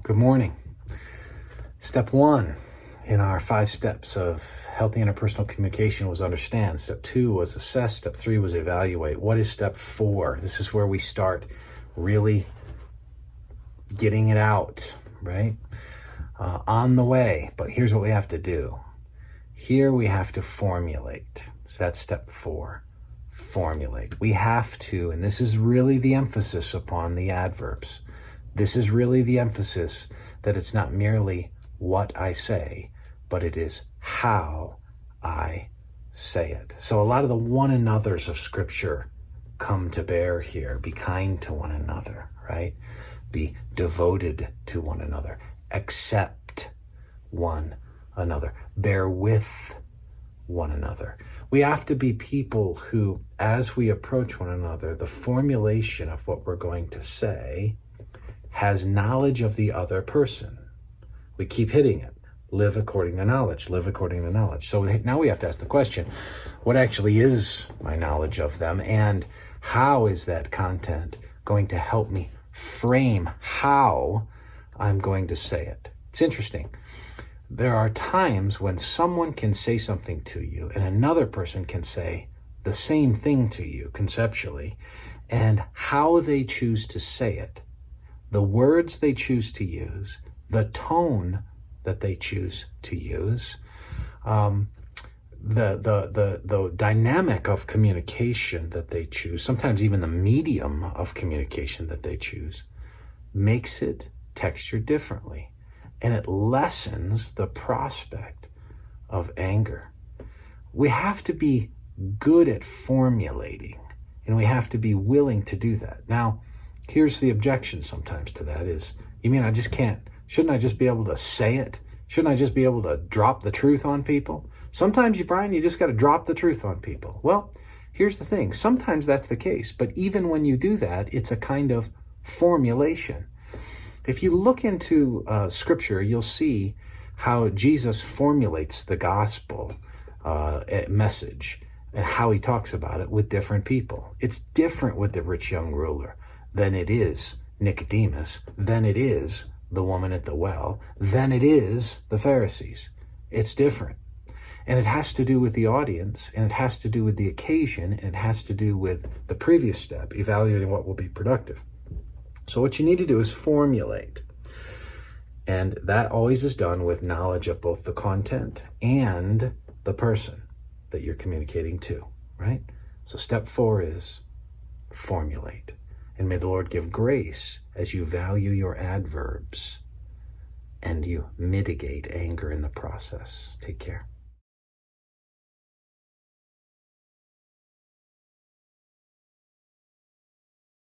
Good morning. Step 1 in our 5 steps of healthy interpersonal communication was understand. Step 2 was assess. Step 3 was evaluate. What is step 4? This is where we start really getting it out, right? On the way, but here's what we have to do. Here we have to formulate. So that's step 4. Formulate. We have to, and this is really the emphasis upon the adverbs. This is really the emphasis that it's not merely what I say, but it is how I say it. So a lot of the one another's of Scripture come to bear here. Be kind to one another, right? Be devoted to one another. Accept one another. Bear with one another. We have to be people who, as we approach one another, the formulation of what we're going to say has knowledge of the other person. We keep hitting it. Live according to knowledge. Live according to knowledge. So now we have to ask the question, what actually is my knowledge of them, and how is that content going to help me frame how I'm going to say it? It's interesting. There are times when someone can say something to you and another person can say the same thing to you conceptually, and how they choose to say it, the words they choose to use, the tone that they choose to use, the dynamic of communication that they choose, sometimes even the medium of communication that they choose, makes it textured differently. And it lessens the prospect of anger. We have to be good at formulating, and we have to be willing to do that. Now, here's the objection sometimes to that is, you mean I just can't, shouldn't I just be able to say it? Shouldn't I just be able to drop the truth on people? Sometimes, Brian, you just got to drop the truth on people. Well, here's the thing. Sometimes that's the case, but even when you do that, it's a kind of formulation. If you look into Scripture, you'll see how Jesus formulates the gospel message and how he talks about it with different people. It's different with the rich young ruler than it is Nicodemus, than it is the woman at the well, than it is the Pharisees. It's different. And it has to do with the audience, and it has to do with the occasion, and it has to do with the previous step, evaluating what will be productive. So what you need to do is formulate. And that always is done with knowledge of both the content and the person that you're communicating to, right? So step 4 is formulate. And may the Lord give grace as you value your adverbs and you mitigate anger in the process. Take care.